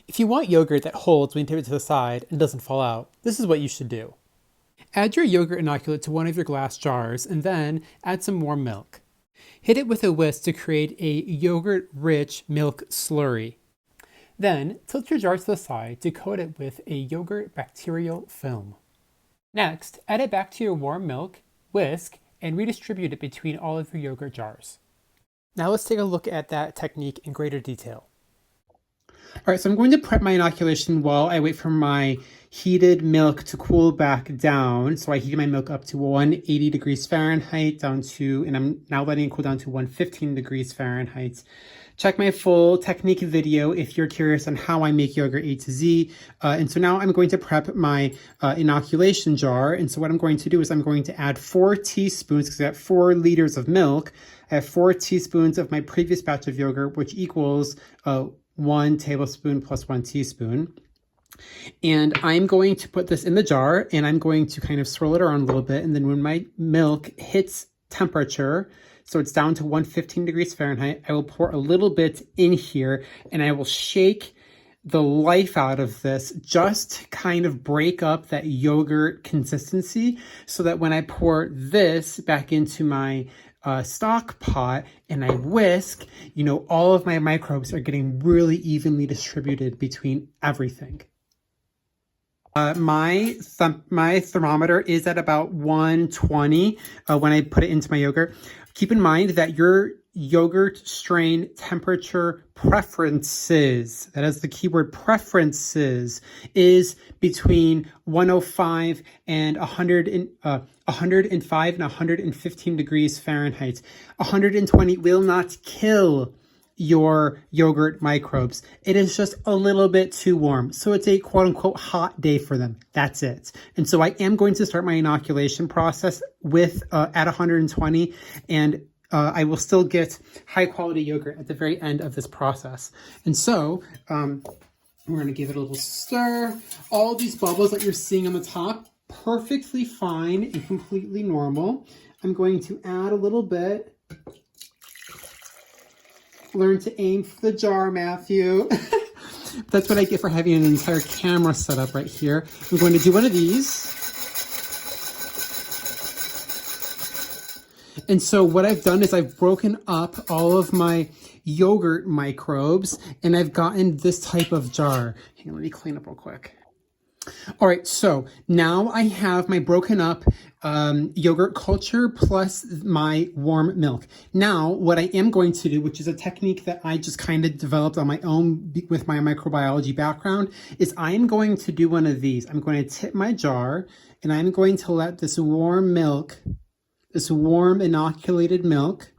If you want yogurt that holds when you tip it to the side and doesn't fall out, this is what you should do. Add your yogurt inoculate to one of your glass jars and then add some warm milk. Hit it with a whisk to create a yogurt-rich milk slurry. Then tilt your jar to the side to coat it with a yogurt bacterial film. Next, add it back to your warm milk, whisk, and redistribute it between all of your yogurt jars. Now let's take a look at that technique in greater detail. All right, so I'm going to prep my inoculation while I wait for my heated milk to cool back down. So I heated my milk up to 180 degrees Fahrenheit and I'm now letting it cool down to 115 degrees Fahrenheit. Check my full technique video if you're curious on how I make yogurt A to Z. And so now I'm going to prep my inoculation jar. And so what I'm going to do is I'm going to add 4 teaspoons, because I have 4 liters of milk. I have 4 teaspoons of my previous batch of yogurt, which equals 1 tablespoon plus 1 teaspoon. And I'm going to put this in the jar and I'm going to kind of swirl it around a little bit. And then when my milk hits temperature, so it's down to 115 degrees Fahrenheit, I will pour a little bit in here and I will shake the life out of this just to kind of break up that yogurt consistency, so that when I pour this back into my stock pot and I whisk, all of my microbes are getting really evenly distributed between everything. My thermometer is at about 120 when I put it into my yogurt. Keep in mind that your yogurt strain temperature preferences, that is the keyword preferences, is between 105 and 105 and 115 degrees Fahrenheit. 120 will not kill your yogurt microbes. It is just a little bit too warm. So it's a quote unquote hot day for them. That's it. And so I am going to start my inoculation process with at 120, and I will still get high quality yogurt at the very end of this process. And so we're going to give it a little stir. All these bubbles that you're seeing on the top, perfectly fine and completely normal. I'm going to add a little bit. Learn to aim for the jar, Matthew. That's what I get for having an entire camera set up right here. I'm going to do one of these. And so what I've done is I've broken up all of my yogurt microbes and I've gotten this type of jar. Hang on, let me clean up real quick. All right, so now I have my broken up yogurt culture plus my warm milk. Now, what I am going to do, which is a technique that I just kind of developed on my own with my microbiology background, is I am going to do one of these. I'm going to tip my jar and I'm going to let this warm milk, this warm inoculated milk,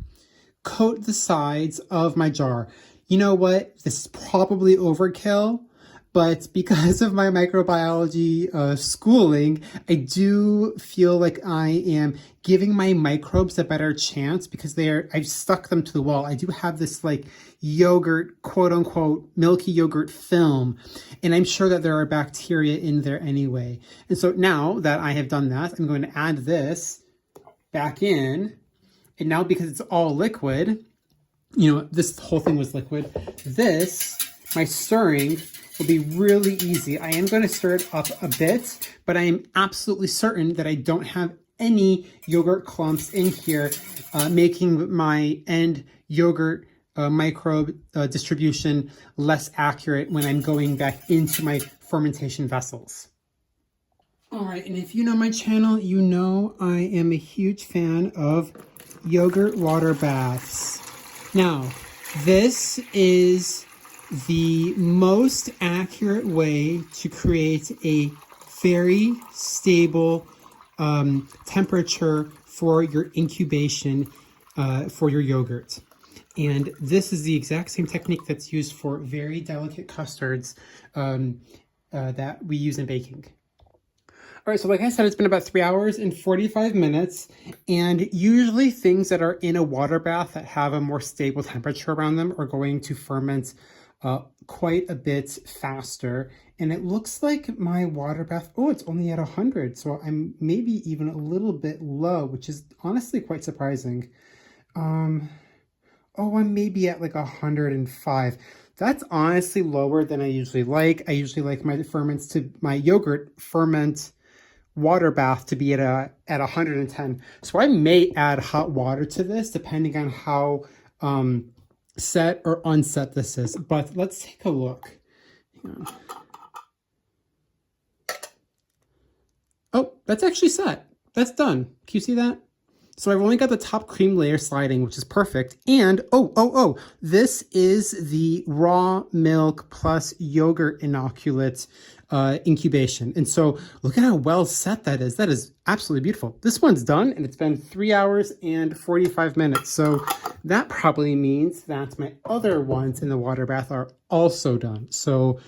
coat the sides of my jar. You know what? This is probably overkill. But because of my microbiology schooling, I do feel like I am giving my microbes a better chance because I've stuck them to the wall. I do have this like yogurt, quote unquote, milky yogurt film, and I'm sure that there are bacteria in there anyway. And so now that I have done that, I'm going to add this back in. And now because it's all liquid, this whole thing was liquid, my stirring will be really easy. I am going to stir it up a bit, but I am absolutely certain that I don't have any yogurt clumps in here, making my end yogurt microbe distribution less accurate when I'm going back into my fermentation vessels. All right, and if you know my channel, you know I am a huge fan of yogurt water baths. Now, this is the most accurate way to create a very stable temperature for your incubation for your yogurt. And this is the exact same technique that's used for very delicate custards that we use in baking. All right, so like I said, it's been about 3 hours and 45 minutes, and usually things that are in a water bath that have a more stable temperature around them are going to ferment quite a bit faster. And it looks like my water bath, it's only at 100, so I'm maybe even a little bit low, which is honestly quite surprising. I'm maybe at like 105. That's honestly lower than I usually like. I usually like my yogurt ferment water bath to be at 110. So I may add hot water to this depending on how set or unset this is. But let's take a look. Hang on. Oh, that's actually set. That's done. Can you see that? So I've only got the top cream layer sliding, which is perfect. And, this is the raw milk plus yogurt inoculate incubation. And so look at how well set that is. That is absolutely beautiful. This one's done, and it's been 3 hours and 45 minutes. So that probably means that my other ones in the water bath are also done. So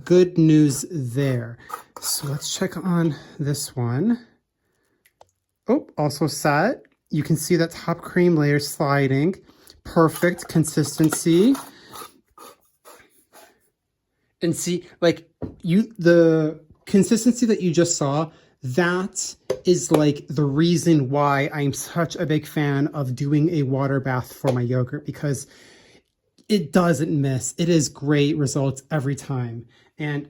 good news there. So let's check on this one. Oh, also set. You can see that top cream layer sliding. Perfect consistency. And see, like the consistency that you just saw, that is like the reason why I'm such a big fan of doing a water bath for my yogurt, because it doesn't miss. It is great results every time. And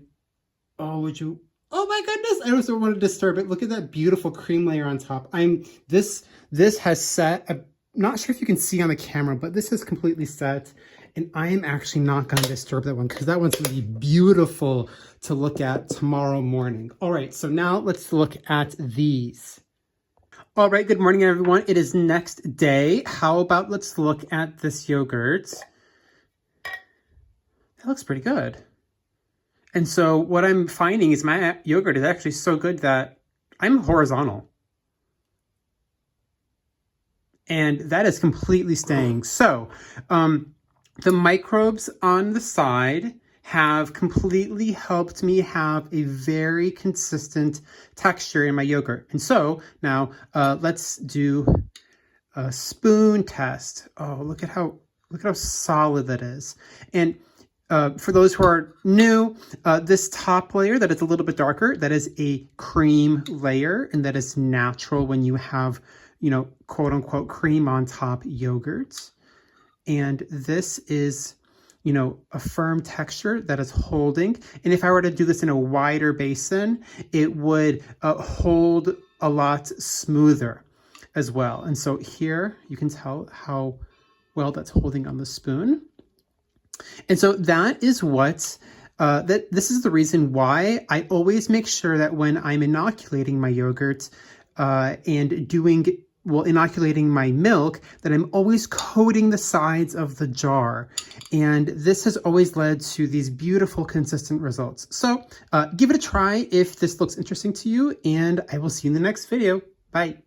oh my goodness, I don't want to disturb it. Look at that beautiful cream layer on top. This has set. I'm not sure if you can see on the camera, but this is completely set. And I am actually not going to disturb that one because that one's going to be beautiful to look at tomorrow morning. All right, so now let's look at these. All right, good morning, everyone. It is next day. How about let's look at this yogurt. That looks pretty good. And so what I'm finding is my yogurt is actually so good that I'm horizontal. And that is completely staying. So the microbes on the side have completely helped me have a very consistent texture in my yogurt. And so now let's do a spoon test. Oh, look at how solid that is. And for those who are new, this top layer that is a little bit darker, that is a cream layer, and that is natural when you have, quote unquote cream on top yogurts. And this is, a firm texture that is holding. And if I were to do this in a wider basin, it would hold a lot smoother as well. And so here you can tell how well that's holding on the spoon. And so that is what, this is the reason why I always make sure that when I'm inoculating my yogurt and inoculating my milk, that I'm always coating the sides of the jar. And this has always led to these beautiful, consistent results. So give it a try if this looks interesting to you, and I will see you in the next video. Bye.